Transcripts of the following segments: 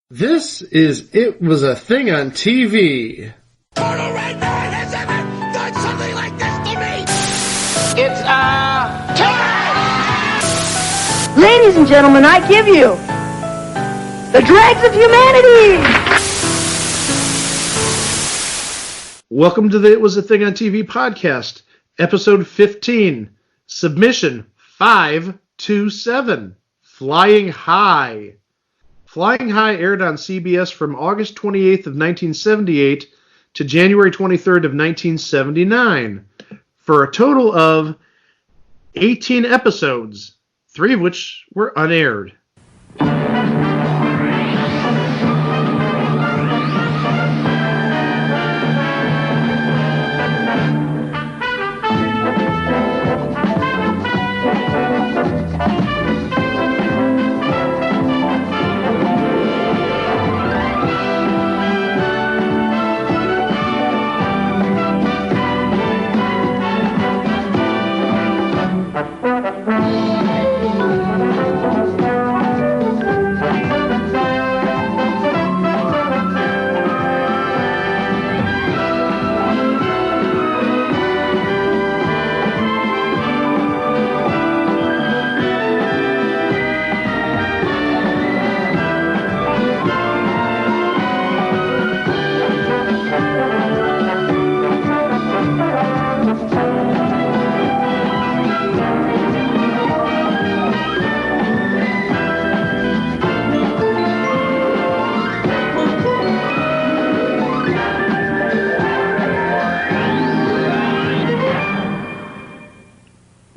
This is It Was a Thing on TV. Total Red Man has ever done something like this to me! It's, time! Ladies and gentlemen, I give you the dregs of humanity! Welcome to the It Was a Thing on TV podcast, episode 15, submission 527, Flying High. Flying High aired on CBS from August 28th of 1978 to January 23rd of 1979 for a total of 18 episodes, 3 of which were unaired.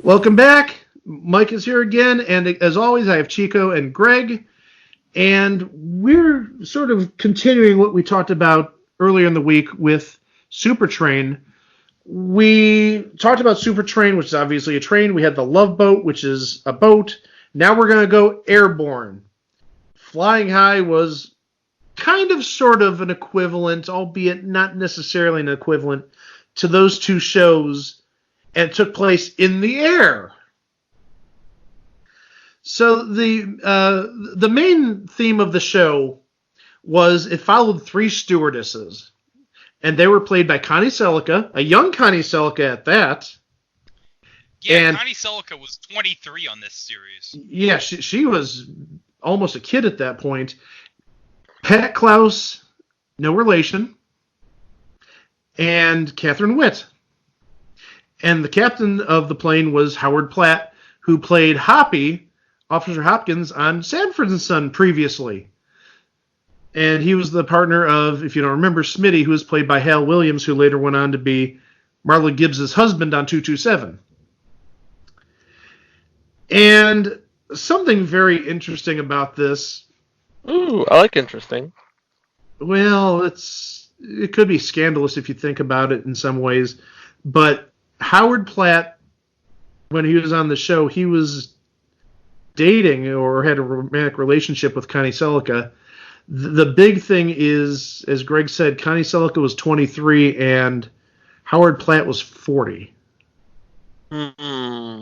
Welcome back. Mike is here again, and as always, I have Chico and Greg, and we're sort of continuing what we talked about earlier in the week with Supertrain. We talked about Supertrain, which is obviously a train. We had the Love Boat, which is a boat. Now we're going to go airborne. Flying High was kind of sort of an equivalent, albeit not necessarily an equivalent, to those two shows, and it took place in the air. So the main theme of the show was it followed 3 stewardesses, and they were played by Connie Selleca, a young Connie Selleca at that. Yeah, and Connie Selleca was 23 on this series. Yeah, she was almost a kid at that point. Pat Klous, no relation, and Catherine Witt. And the captain of the plane was Howard Platt, who played Hoppy, Officer Hopkins, on Sanford and Son previously. And he was the partner of, if you don't remember, Smitty, who was played by Hal Williams, who later went on to be Marla Gibbs' husband on 227. And something very interesting about this. Ooh, I like interesting. Well, it could be scandalous if you think about it in some ways, but Howard Platt, when he was on the show, he was dating or had a romantic relationship with Connie Selleca. The big thing is, as Greg said, Connie Selleca was 23 and Howard Platt was 40. Mm-hmm.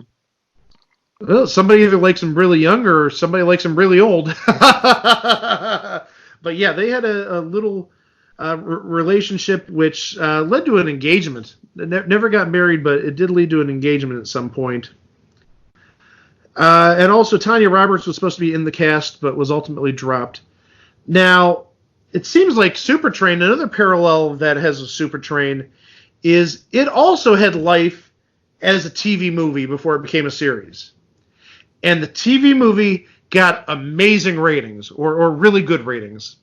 Well, somebody either likes him really young or somebody likes him really old. But yeah, they had a little relationship which led to an engagement. Never got married, but it did lead to an engagement at some point. And also Tanya Roberts was supposed to be in the cast, but was ultimately dropped. Now, it seems like Supertrain, another parallel that has a Supertrain, is it also had life as a TV movie before it became a series. And the TV movie got amazing ratings, or really good ratings.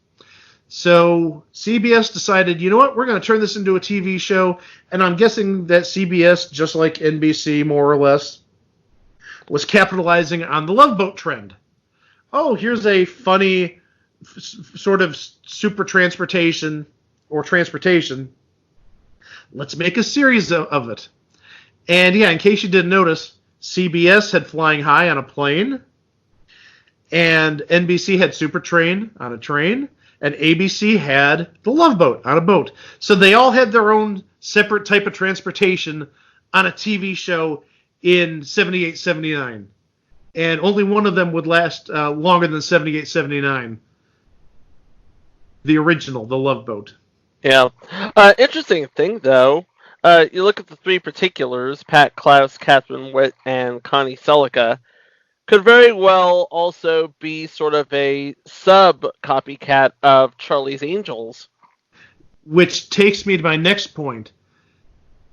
So CBS decided, you know what, we're going to turn this into a TV show, and I'm guessing that CBS, just like NBC more or less, was capitalizing on the Love Boat trend. Oh, here's a funny sort of super transportation, or transportation. Let's make a series of it. And yeah, in case you didn't notice, CBS had Flying High on a plane, and NBC had Supertrain on a train, and ABC had the Love Boat on a boat. So they all had their own separate type of transportation on a TV show in 78, 79. And only one of them would last longer than 78, 79. the original, the Love Boat. Yeah. Interesting thing, though. You look at the three particulars, Pat, Klous, Catherine Witt, and Connie Selleca, could very well also be sort of a sub-copycat of Charlie's Angels. Which takes me to my next point.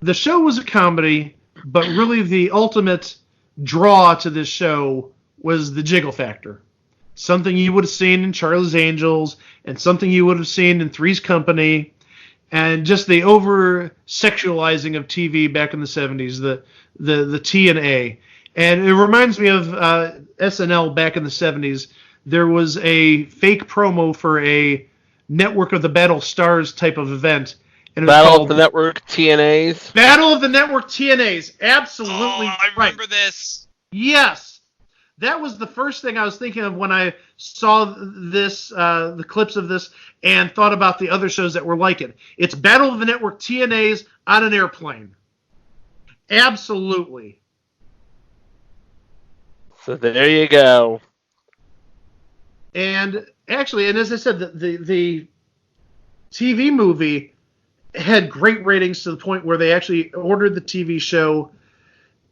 The show was a comedy, but really the ultimate draw to this show was the jiggle factor. Something you would have seen in Charlie's Angels, and something you would have seen in Three's Company, and just the over-sexualizing of TV back in the 70s, the T&A. And it reminds me of SNL back in the 70s. There was a fake promo for a Network of the Battle Stars type of event. And it was Battle called of the Network TNAs. Battle of the Network TNAs. Absolutely I right. remember this. Yes. That was the first thing I was thinking of when I saw this, the clips of this, and thought about the other shows that were like it. It's Battle of the Network TNAs on an airplane. Absolutely. So there you go. And actually, and as I said, the TV movie had great ratings to the point where they actually ordered the TV show,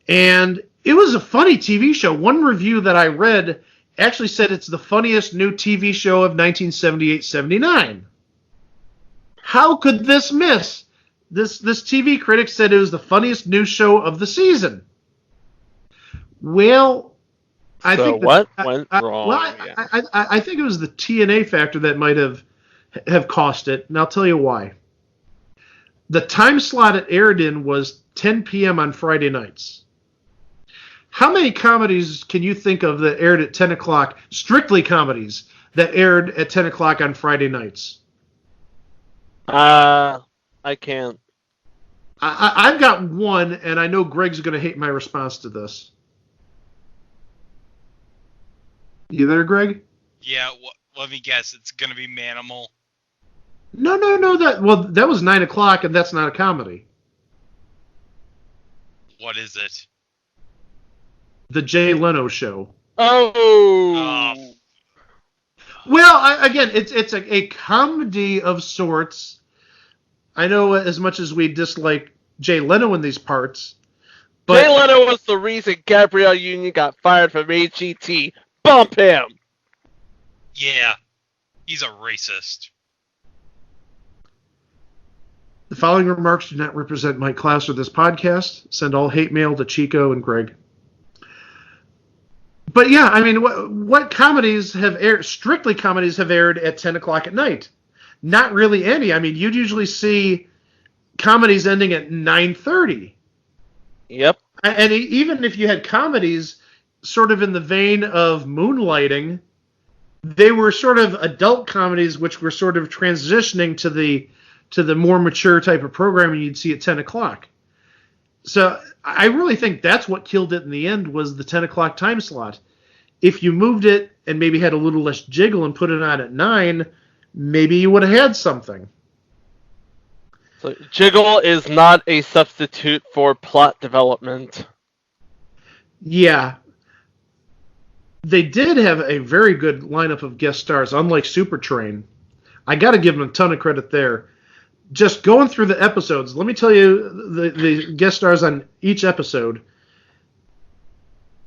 and it was a funny TV show. One review that I read actually said it's the funniest new TV show of 1978-79. How could this miss? This TV critic said it was the funniest new show of the season. Well, I So think what went wrong? Well, Yeah. I think it was the TNA factor that might have cost it, and I'll tell you why. The time slot it aired in was 10 p.m. on Friday nights. How many comedies can you think of that aired at 10 o'clock, strictly comedies, that aired at 10 o'clock on Friday nights? I can't. I've got one, and I know Greg's going to hate my response to this. You there, Greg? Yeah, let me guess. It's going to be Manimal. No. That was 9 o'clock, and that's not a comedy. What is it? The Jay Leno Show. Oh. Well, again, it's a comedy of sorts. I know as much as we dislike Jay Leno in these parts, but Jay Leno was the reason Gabrielle Union got fired from HET. Bump him! Yeah, he's a racist. The following remarks do not represent Mike Klous or this podcast. Send all hate mail to Chico and Greg. But yeah, I mean, what comedies have aired? Strictly comedies have aired at 10 o'clock at night. Not really any. I mean, you'd usually see comedies ending at 9:30. Yep. And even if you had comedies sort of in the vein of Moonlighting, they were sort of adult comedies which were sort of transitioning to the more mature type of programming you'd see at 10 o'clock. So I really think that's what killed it in the end was the 10 o'clock time slot. If you moved it and maybe had a little less jiggle and put it on at 9, maybe you would have had something. So jiggle is not a substitute for plot development. Yeah. They did have a very good lineup of guest stars, unlike Supertrain. I got to give them a ton of credit there. Just going through the episodes, let me tell you the guest stars on each episode.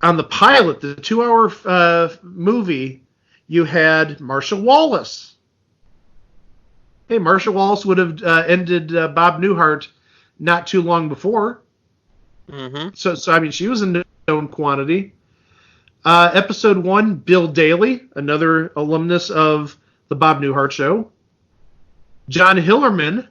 On the pilot, the 2-hour movie, you had Marcia Wallace. Hey, Marcia Wallace would have ended Bob Newhart not too long before. Mm-hmm. So I mean, she was a known quantity. Episode 1, Bill Daly, another alumnus of the Bob Newhart Show. John Hillerman.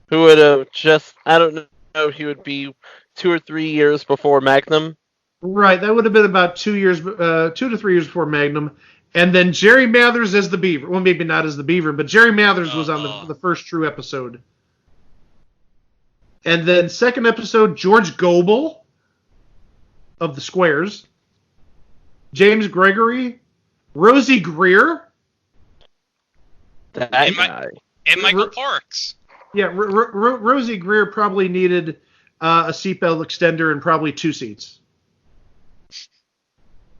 Who would have I don't know, he would be 2 or 3 years before Magnum. Right, that would have been about 2 to 3 years before Magnum. And then Jerry Mathers as the Beaver. Well, maybe not as the Beaver, but Jerry Mathers was on the first true episode. And then second episode, George Gobel of the Squares. James Gregory. Rosie Greer. That And guy. And Michael Parks. Yeah, Rosie Greer probably needed a seatbelt extender and probably 2 seats.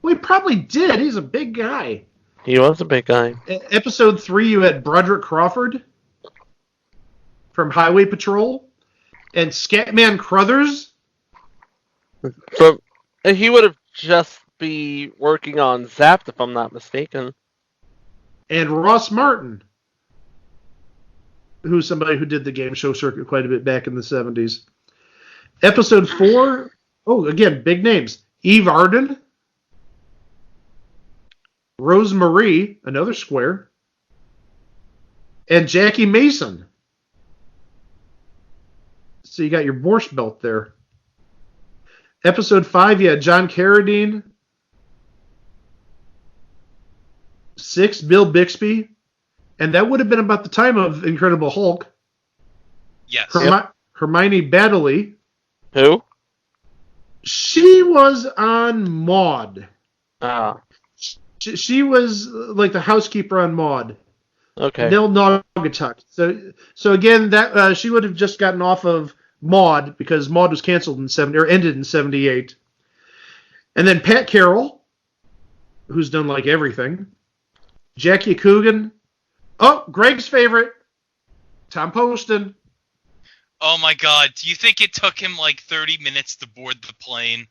Well, he probably did. He's a big guy. He was a big guy. Episode 3, you had Broderick Crawford from Highway Patrol, and Scatman Crothers. So he would have just be working on Zapped, if I'm not mistaken. And Ross Martin, who's somebody who did the game show circuit quite a bit back in the 70s. Episode 4, again, big names. Eve Arden, Rose Marie, another square, and Jackie Mason. So you got your Borscht Belt there. Episode 5, you had John Carradine. 6, Bill Bixby. And that would have been about the time of Incredible Hulk. Yes. Hermione Baddeley. Who? She was on Maude. Ah. She was like the housekeeper on Maude. Okay. Nell Naugatuck. So again, that she would have just gotten off of Maude because Maude was canceled in ended in 78. And then Pat Carroll, who's done like everything. Jackie Coogan. Oh, Greg's favorite, Tom Poston. Oh my god, do you think it took him like 30 minutes to board the plane?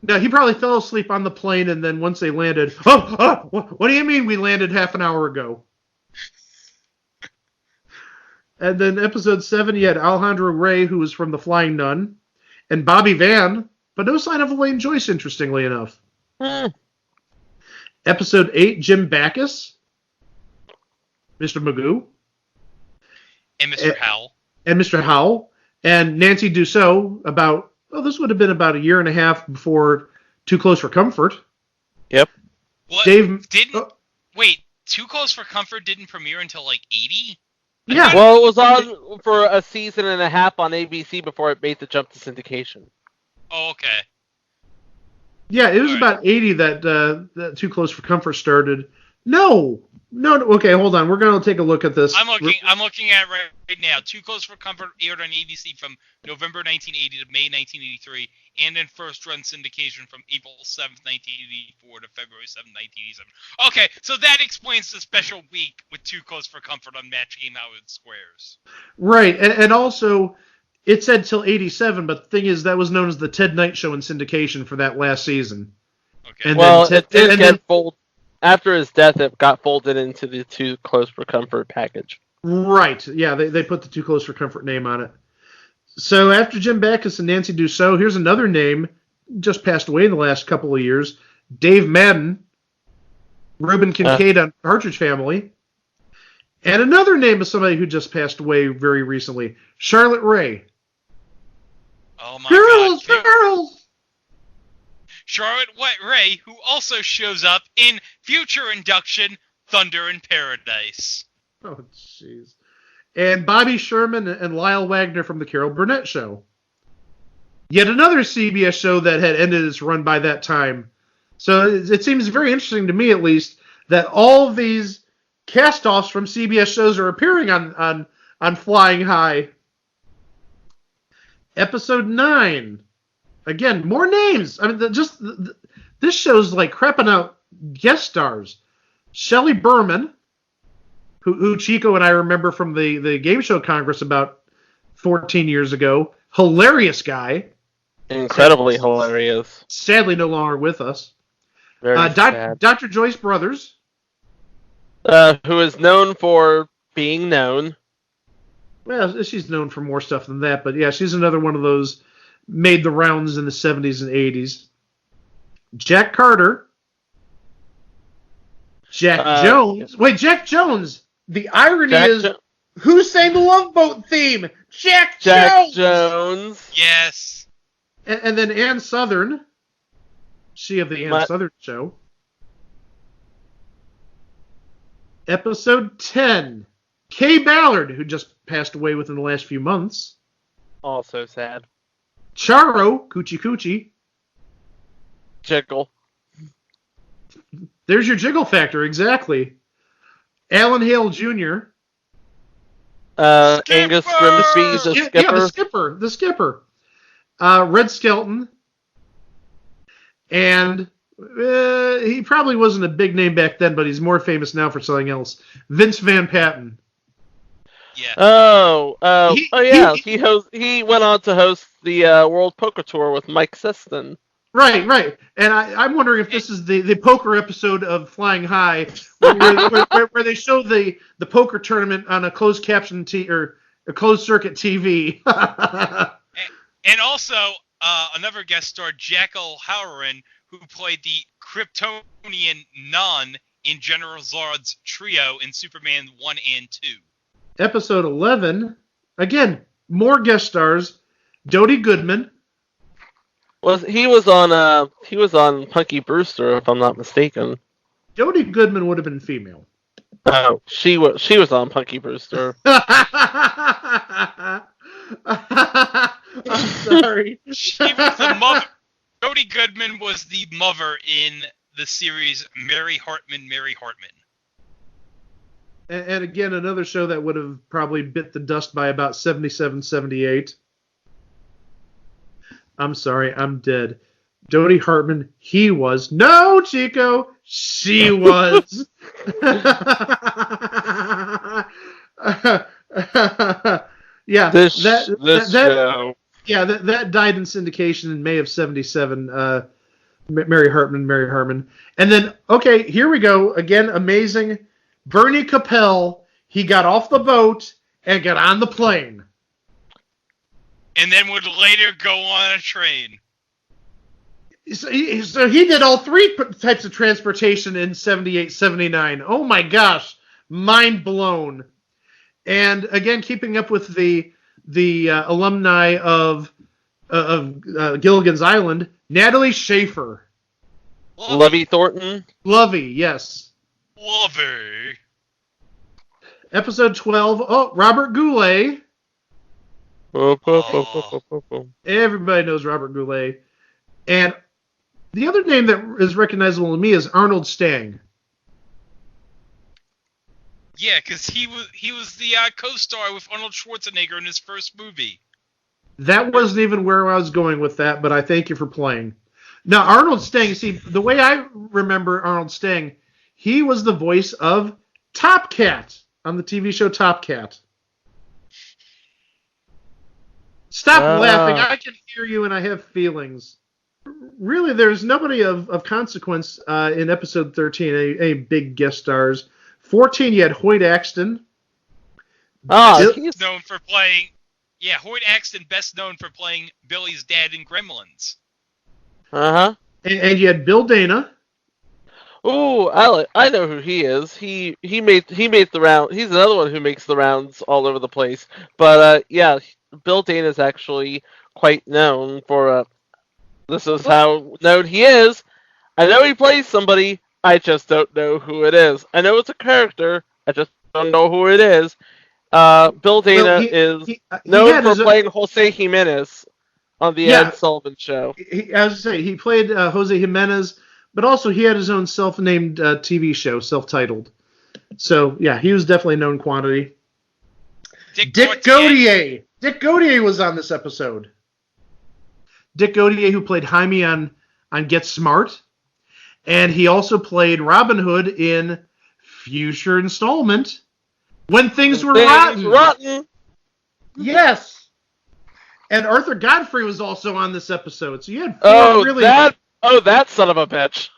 No, he probably fell asleep on the plane, and then once they landed, what do you mean we landed half an hour ago? And then episode 7, you had Alejandro Ray, who was from The Flying Nun, and Bobby Van, but no sign of Elaine Joyce, interestingly enough. Episode 8, Jim Backus, Mr. Magoo. And Mr. Howell. And Mr. Howell. And Nancy Dussault this would have been about a year and a half before Too Close for Comfort. Yep. What? Wait, Too Close for Comfort didn't premiere until like 80? Yeah. Well, it was on for a season and a half on ABC before it made the jump to syndication. Oh, okay. Yeah, it was about 80 that Too Close for Comfort started. No. Okay, hold on. We're going to take a look at this. I'm looking at it right now. Too Close for Comfort aired on ABC from November 1980 to May 1983, and in first run syndication from April 7th, 1984 to February 7th, 1987. Okay, so that explains the special week with Too Close for Comfort on Match Game Out with Squares. Right, and also it said till 87, but the thing is that was known as the Ted Knight Show in syndication for that last season. Okay. And well, then it did get folded. After his death, it got folded into the Too Close for Comfort package. Right. Yeah, they put the Too Close for Comfort name on it. So after Jim Backus and Nancy Dussault, here's another name, just passed away in the last couple of years. Dave Madden, Reuben Kincaid on Partridge Family. And another name of somebody who just passed away very recently, Charlotte Ray. Oh my Girls! Charlotte Ray, who also shows up in future induction Thunder in Paradise. Oh, jeez. And Bobby Sherman and Lyle Wagner from The Carol Burnett Show. Yet another CBS show that had ended its run by that time. So it seems very interesting to me, at least, that all of these cast-offs from CBS shows are appearing on Flying High. Episode 9. Again, more names. I mean, this show's like crapping out guest stars. Shelley Berman, who Chico and I remember from the Game Show Congress about 14 years ago. Hilarious guy. Incredibly hilarious. Sadly no longer with us. Very sad. Dr. Joyce Brothers. Who is known for being known. Well, she's known for more stuff than that, but yeah, she's another one of those made the rounds in the 70s and 80s. Jack Carter. Jack Jones. Wait, Jack Jones. The irony is, who sang the Love Boat theme? Jack Jones. Yes. And then Ann Southern. She of the Ann Southern Show. Episode 10. Kay Ballard, who just passed away within the last few months. Also sad. Charo, Coochie Coochie. Jiggle. There's your jiggle factor, exactly. Alan Hale Jr. Angus Grimsby, the skipper. Yeah, the skipper. Red Skelton. And He probably wasn't a big name back then, but he's more famous now for something else. Vince Van Patten. Yeah. Yeah. He went on to host the World Poker Tour with Mike Sisson. Right. And I'm wondering if this is the poker episode of Flying High, where they show the poker tournament on a closed caption or a closed circuit TV. And also another guest star, Jackal Halloran, who played the Kryptonian Nun in General Zod's trio in Superman 1 and 2. Episode 11, again, more guest stars. Dodie Goodman. He was on Punky Brewster, if I'm not mistaken. Dodie Goodman would have been female. Oh, she was on Punky Brewster. I'm sorry. She was the mother. Dodie Goodman was the mother in the series Mary Hartman. And again, another show that would have probably bit the dust by about 77, 78. I'm sorry, I'm dead. Dodie Hartman, he was. No, Chico, she was. Yeah, This show. Yeah, that died in syndication in May of 77. Mary Hartman. And then, okay, here we go. Again, amazing. Bernie Capel, he got off the boat and got on the plane. And then would later go on a train. So he did all three types of transportation in 78, 79. Oh my gosh, mind blown. And again, keeping up with the alumni of Gilligan's Island, Natalie Schaefer. Lovey Thornton. Lovey, yes. Lovey. Episode 12. Oh, Robert Goulet. Everybody knows Robert Goulet. And the other name that is recognizable to me is Arnold Stang. Yeah, because he was the co-star with Arnold Schwarzenegger in his first movie. That wasn't even where I was going with that, but I thank you for playing. Now, Arnold Stang, see, the way I remember Arnold Stang, he was the voice of Top Cat on the TV show Top Cat. Stop laughing. I can hear you and I have feelings. Really, there's nobody of consequence in episode 13, any big guest stars. 14, you had Hoyt Axton. He's known for playing... Yeah, Hoyt Axton, best known for playing Billy's dad in Gremlins. Uh-huh. And you had Bill Dana. Ooh, I know who he is. He made the round. He's another one who makes the rounds all over the place. But yeah, Bill Dana is actually quite known for. This is how known he is. I know he plays somebody. I just don't know who it is. I know it's a character. I just don't know who it is. Bill Dana is known for playing Jose Jimenez on the Ed Sullivan Show. As I say, he played Jose Jimenez, but also he had his own self-named TV show, self-titled. So, yeah, he was definitely a known quantity. Dick Gautier. Dick Gautier was on this episode. Dick Gautier, who played Jaime on Get Smart. And he also played Robin Hood in future installment, When Things Were Rotten. Yes. And Arthur Godfrey was also on this episode. So you had four that son of a bitch.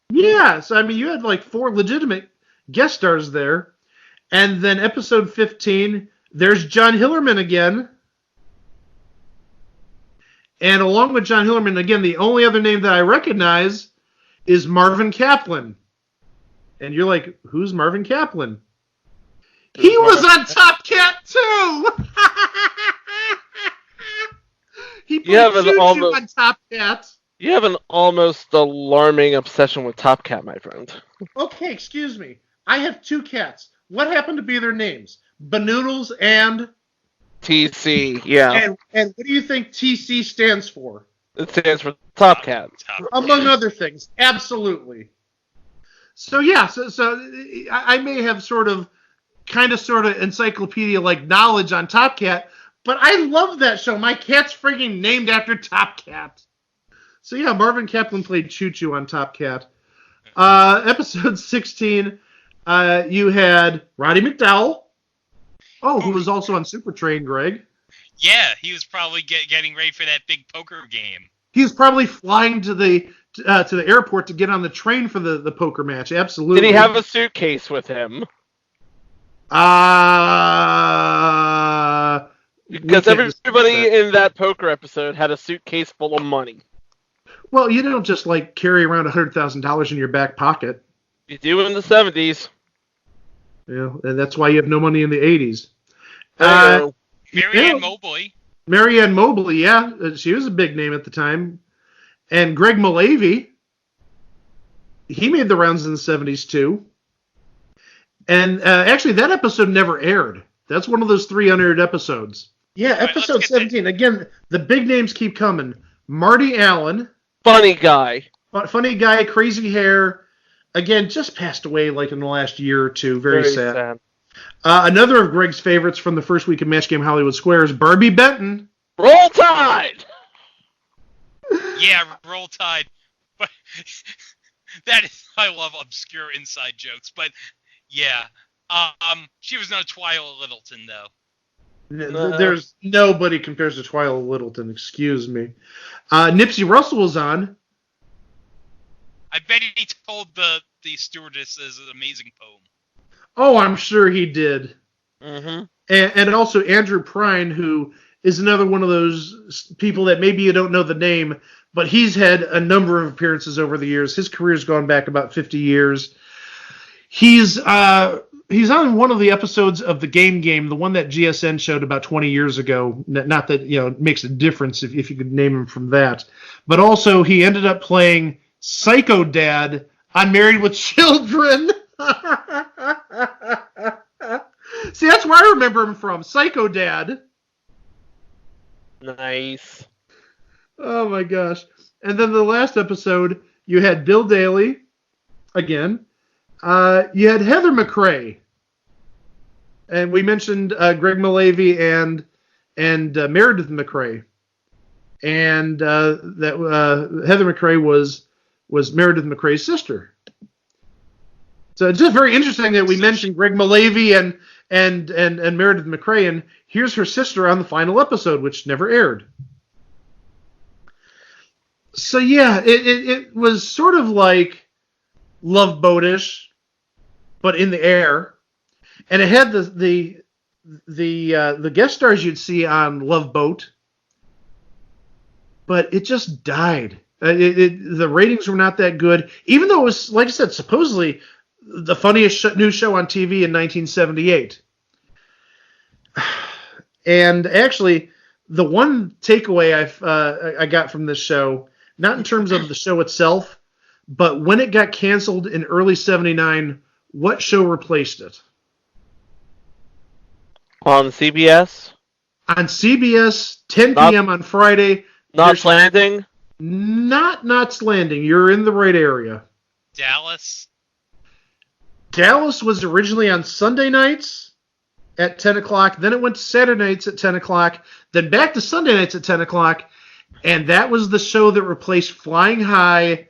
Yeah, so I mean you had like four legitimate guest stars there. And then episode 15, there's John Hillerman again. And along with John Hillerman, again, the only other name that I recognize is Marvin Kaplan. And you're like, who's Marvin Kaplan? He was on Top Cat too! He played Choo-Choo on Top Cat. You have an almost alarming obsession with Top Cat, my friend. Okay, excuse me. I have two cats. What happened to be their names? Banoodles and... TC, yeah. And what do you think TC stands for? It stands for Top Cat. Among other things, absolutely. So yeah, so I may have sort of encyclopedia-like knowledge on Top Cat, but I love that show. My cat's freaking named after Top Cat. So yeah, Marvin Kaplan played Choo Choo on Top Cat. Episode 16, you had Roddy McDowell. Oh, who was also on Super Train, Greg. Yeah, he was probably getting ready for that big poker game. He was probably flying to the airport to get on the train for the poker match. Absolutely. Did he have a suitcase with him? Because everybody in that poker episode had a suitcase full of money. Well, you don't just carry around $100,000 in your back pocket. You do in the 70s. Yeah, and that's why you have no money in the 80s. Marianne Mobley. Marianne Mobley, yeah, she was a big name at the time. And Greg Malavy, he made the rounds in the 70s too. And actually, that episode never aired. That's one of those 3 unaired episodes. Yeah, episode 17. Again, the big names keep coming. Marty Allen. Funny guy, crazy hair. Again, just passed away in the last year or two. Very sad. Another of Greg's favorites from the first week of Match Game Hollywood Squares, Barbie Benton. Roll Tide! Yeah, Roll Tide. But I love obscure inside jokes, but yeah. She was no Twyla Littleton, though. There's nobody compares to Twyla Littleton, excuse me. Nipsey Russell was on. I bet he told the stewardesses an amazing poem. Oh, I'm sure he did. Mm-hmm. And also Andrew Prine, who is another one of those people that maybe you don't know the name, but he's had a number of appearances over the years. His career's gone back about 50 years. He's on one of the episodes of The Game, the one that GSN showed about 20 years ago. Not that it makes a difference if you could name him from that. But also he ended up playing Psycho Dad on Married with Children. See, that's where I remember him from. Psycho Dad. Nice. Oh my gosh. And then the last episode, you had Bill Daly again. You had Heather McRae. And we mentioned Greg Malavy and Meredith McRae. And Heather McRae was Meredith McRae's sister. So it's just very interesting that we mentioned Greg Malavy and Meredith McRae, and here's her sister on the final episode, which never aired. So yeah, it was sort of like Love Boat-ish, but in the air, and it had the guest stars you'd see on Love Boat, but it just died. The ratings were not that good, even though it was, like I said, supposedly the funniest new show on TV in 1978. And actually, the one takeaway I got from this show, not in terms of the show itself, but when it got canceled in early '79, what show replaced it? On CBS? On CBS, 10 p.m. on Friday. Knots Landing? Not Knots Landing. You're in the right area. Dallas? Dallas was originally on Sunday nights at 10 o'clock. Then it went to Saturday nights at 10 o'clock. Then back to Sunday nights at 10 o'clock. And that was the show that replaced Flying High.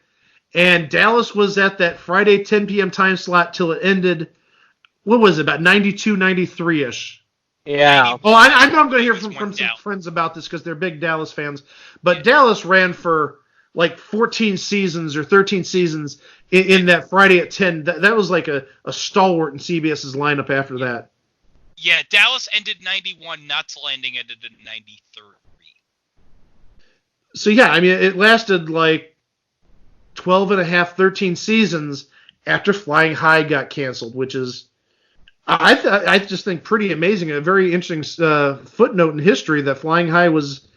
And Dallas was at that Friday 10 p.m. time slot till it ended, what was it, about 92, 93-ish. Yeah. Oh, I know I'm going to hear from some friends about this because they're big Dallas fans. But Dallas ran for 14 seasons or 13 seasons in that Friday at 10. That was like a stalwart in CBS's lineup after that. Yeah, Dallas ended 91, Knots Landing ended in 93. So yeah, I mean, it lasted 12 and a half, 13 seasons after Flying High got canceled, which is, I just think, pretty amazing. A very interesting footnote in history that Flying High was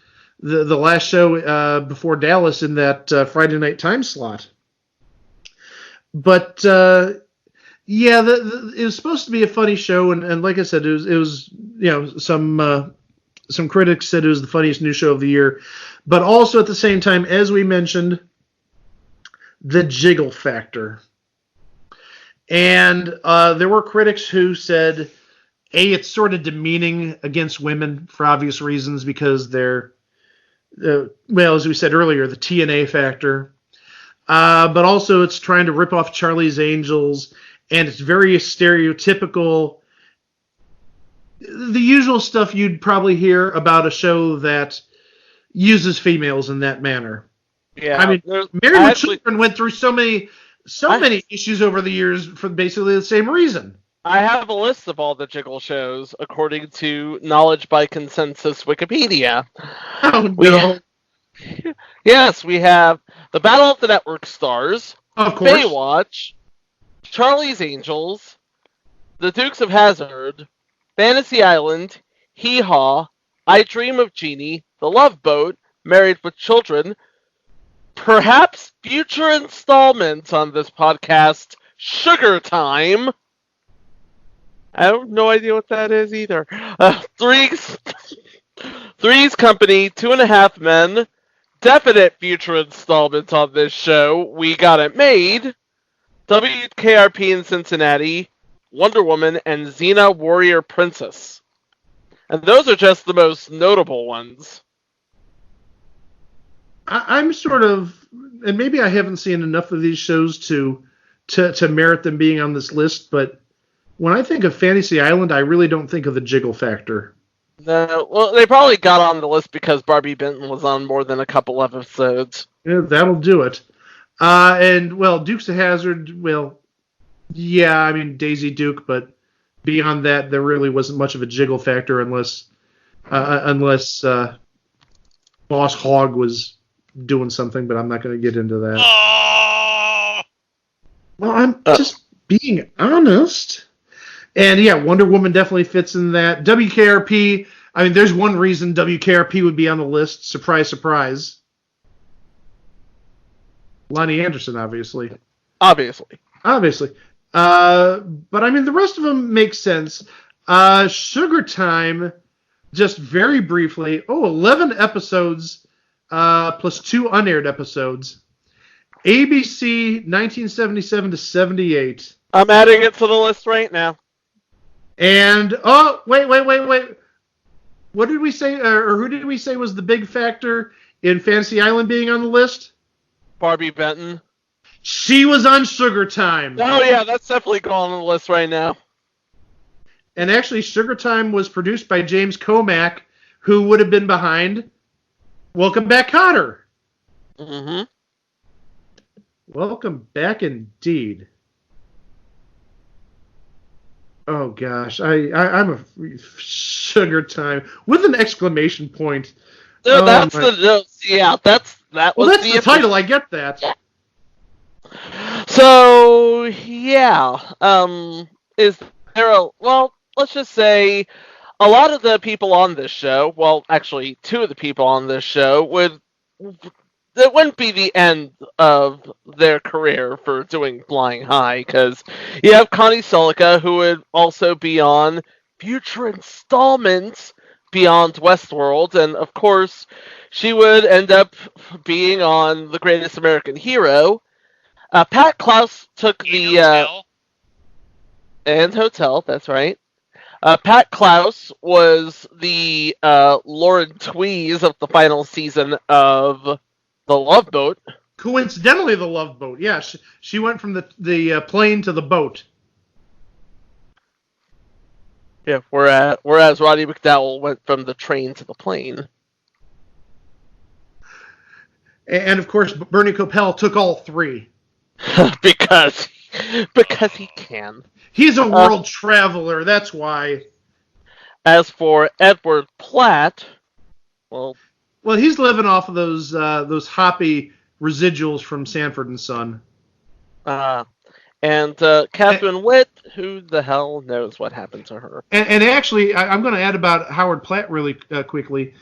the last show before Dallas in that Friday night time slot. But yeah, it was supposed to be a funny show, and like I said, it was some critics said it was the funniest new show of the year, but also at the same time, as we mentioned, the jiggle factor. And there were critics who said, A, it's sort of demeaning against women for obvious reasons because they're well, as we said earlier, the TNA factor. But also it's trying to rip off Charlie's Angels, and it's very stereotypical. The usual stuff you'd probably hear about a show that uses females in that manner. Yeah, I mean, Married with Children went through so many issues over the years for basically the same reason. I have a list of all the Jiggle shows according to Knowledge by Consensus Wikipedia. Oh, no. Yes, we have the Battle of the Network Stars, Of course. Baywatch, Charlie's Angels, The Dukes of Hazzard, Fantasy Island, Hee Haw, I Dream of Jeannie, The Love Boat, Married with Children, perhaps future installments on this podcast, Sugar Time. I have no idea what that is either. Three's Company, 2.5 Men, definite future installments on this show, We Got It Made, WKRP in Cincinnati, Wonder Woman, and Xena Warrior Princess. And those are just the most notable ones. I'm sort of, and maybe I haven't seen enough of these shows to merit them being on this list, but when I think of Fantasy Island, I really don't think of the Jiggle factor. No, well, they probably got on the list because Barbie Benton was on more than a couple of episodes. Yeah, that'll do it. And, well, Dukes of Hazzard, well, yeah, I mean, Daisy Duke, but beyond that, there really wasn't much of a Jiggle factor unless Boss Hogg was doing something, but I'm not going to get into that. Oh! Well, I'm just being honest. And yeah, Wonder Woman definitely fits in that. WKRP, I mean, there's one reason WKRP would be on the list. Surprise, surprise. Lonnie Anderson, obviously. Obviously. But I mean, the rest of them make sense. Sugar Time, just very briefly. 11 episodes plus 2 unaired episodes. ABC 1977 to 78. I'm adding it to the list right now. And, wait. What did we say, or who did we say was the big factor in Fantasy Island being on the list? Barbie Benton. She was on Sugar Time. Oh, yeah, that's definitely going on the list right now. And actually, Sugar Time was produced by James Comack, who would have been behind Welcome Back, Kotter. Mm-hmm. Welcome back indeed. Oh gosh, I'm a Sugar Time with an exclamation point. So that's that was that's the title. I get that. Yeah. So yeah, is there a let's just say a lot of the people on this show. Well, actually, 2 of the people on this show that wouldn't be the end of their career for doing Flying High, because you have Connie Selleca, who would also be on future installments beyond Westworld, and of course, she would end up being on The Greatest American Hero. Pat Klous took and Hotel, that's right. Pat Klous was the Lauren Tweez of the final season of The Love Boat. Coincidentally, The Love Boat. Yeah, she went from the plane to the boat. Yeah, whereas Roddy McDowell went from the train to the plane. And of course, Bernie Coppell took all 3. because he can. He's a world traveler, that's why. As for Edward Platt, well, he's living off of those hoppy residuals from Sanford and Son. And Catherine Witt, who the hell knows what happened to her? And actually, I'm going to add about Howard Platt really quickly.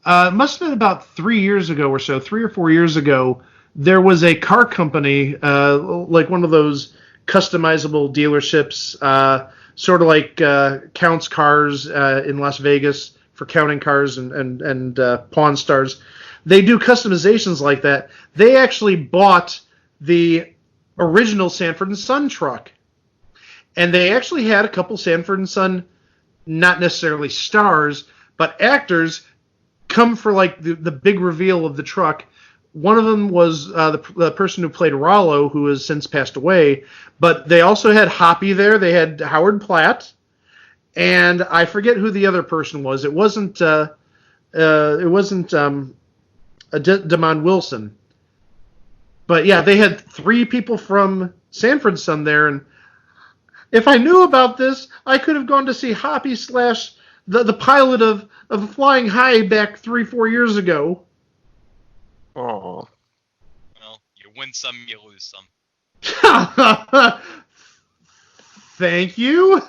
It must have been about 3 years ago or so, 3 or 4 years ago, there was a car company, like one of those customizable dealerships, sort of like Count's Cars in Las Vegas for counting cars and Pawn Stars. They do customizations like that. They actually bought the original Sanford and Son truck. And they actually had a couple Sanford and Son, not necessarily stars, but actors come for like the big reveal of the truck. One of them was the person who played Rollo, who has since passed away. But they also had Hoppy there. They had Howard Platt, and I forget who the other person was. It wasn't Damon Wilson. But yeah, they had 3 people from Sanford Son there, and if I knew about this, I could have gone to see Hoppy / the pilot of Flying High back 3-4 years ago. Oh. Well, you win some, you lose some. Thank you.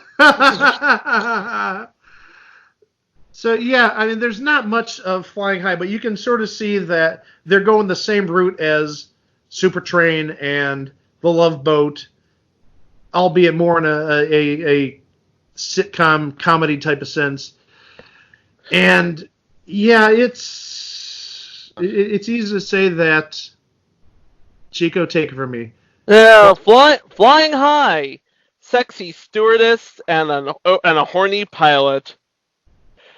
So yeah, I mean, there's not much of Flying High, but you can sort of see that they're going the same route as Supertrain and The Love Boat, albeit more in a sitcom comedy type of sense. And yeah, it's easy to say that. Chico, take it from me. Yeah, Flying High, sexy stewardess and a horny pilot.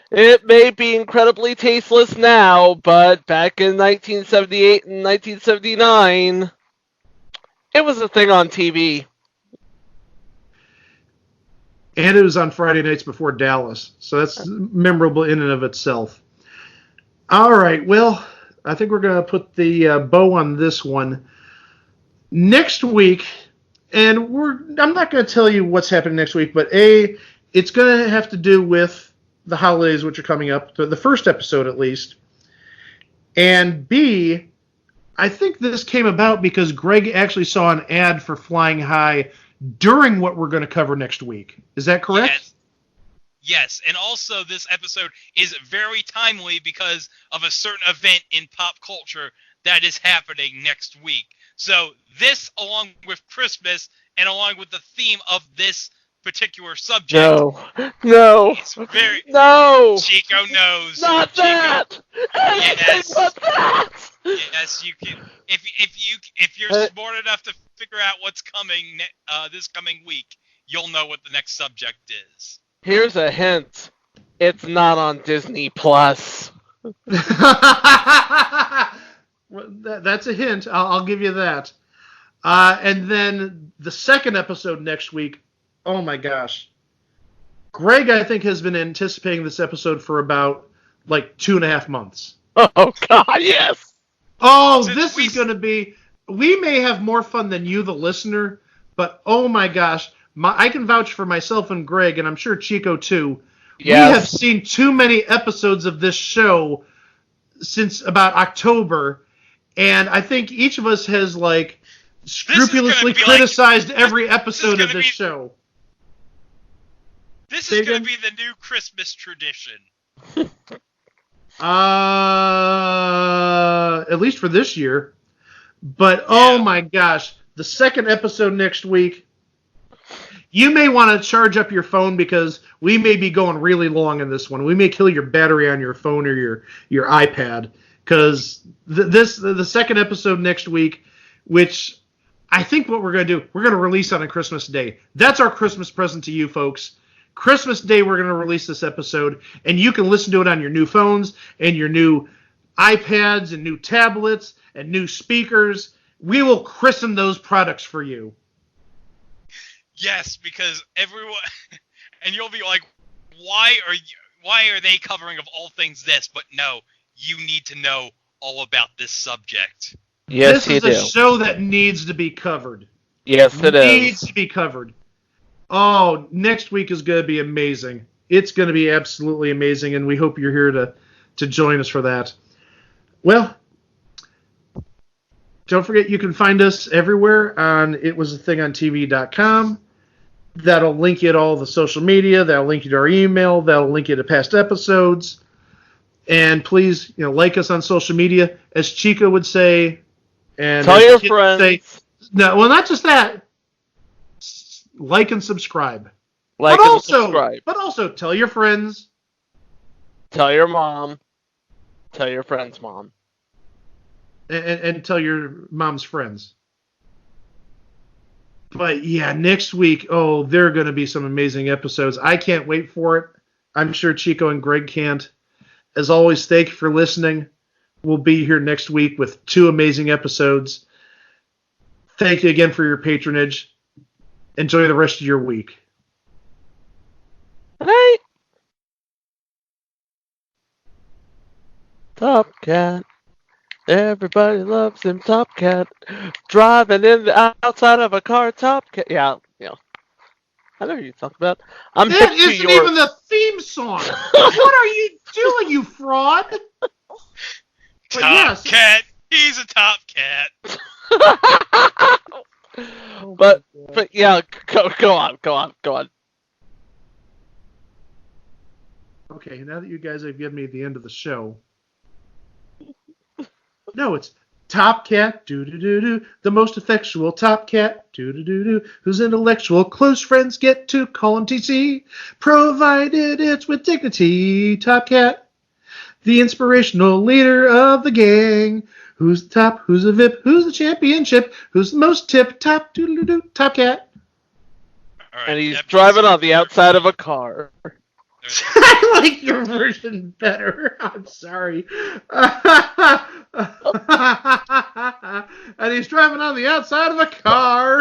It may be incredibly tasteless now, but back in 1978 and 1979, it was a thing on TV. And it was on Friday nights before Dallas, so that's memorable in and of itself. All right, well, I think we're going to put the bow on this one. Next week, and I'm not going to tell you what's happening next week, but A, it's going to have to do with the holidays which are coming up, the first episode at least. And B, I think this came about because Greg actually saw an ad for Flying High during what we're going to cover next week. Is that correct? Yes, and also this episode is very timely because of a certain event in pop culture that is happening next week. So this, along with Christmas, and along with the theme of this particular subject... No! Chico knows. Not Chico, that! Anything but that! Yes, you can. If you're smart enough to figure out what's coming this coming week, you'll know what the next subject is. Here's a hint. It's not on Disney Plus. That's a hint. I'll give you that. And then the second episode next week. Oh my gosh. Greg, I think, has been anticipating this episode for about 2.5 months. Oh God, yes. Oh, this is going to be. We may have more fun than you, the listener, but oh my gosh, I can vouch for myself and Greg, and I'm sure Chico too. Yes. We have seen too many episodes of this show since about October, and I think each of us has scrupulously criticized every episode of this show. This is going to be the new Christmas tradition. At least for this year. But oh my gosh, the second episode next week. You may want to charge up your phone because we may be going really long in this one. We may kill your battery on your phone or your iPad because the second episode next week, which I think what we're going to do, we're going to release on a Christmas Day. That's our Christmas present to you folks. Christmas Day, we're going to release this episode, and you can listen to it on your new phones and your new iPads and new tablets and new speakers. We will christen those products for you. Yes, because everyone, and you'll be like, why are they covering of all things this? But no, you need to know all about this subject. Yes, this is a show that needs to be covered. Yes, it needs to be covered. Oh, next week is going to be amazing. It's going to be absolutely amazing, and we hope you're here to join us for that. Well, don't forget you can find us everywhere on itwasathingontv.com. That'll link you to all the social media. That'll link you to our email. That'll link you to past episodes. And please, like us on social media, as Chico would say. And tell your friends. No, well, not just that. Like and subscribe. Subscribe. But also tell your friends. Tell your mom. Tell your friend's mom. And tell your mom's friends. But yeah, next week, there are going to be some amazing episodes. I can't wait for it. I'm sure Chico and Greg can't. As always, thank you for listening. We'll be here next week with 2 amazing episodes. Thank you again for your patronage. Enjoy the rest of your week. Hey! Top Cat. Everybody loves him, Top Cat. Driving in the outside of a car, Top Cat. Yeah. I know who you talk about. I'm That hip to isn't your... even the theme song. What are you doing, you fraud? Top Cat. He's a top cat. but yeah, go on. Okay, now that you guys have given me the end of the show. No, it's Top Cat, do-do-do-do, the most effectual Top Cat, do-do-do-do, whose intellectual close friends get to call him TC, provided it's with dignity. Top Cat, the inspirational leader of the gang, who's the top, who's a VIP, who's the championship, who's the most tip-top, do-do-do-do, Top Cat. All right, And he's driving on the outside of a car. I like your version better. I'm sorry. And he's driving on the outside of a car.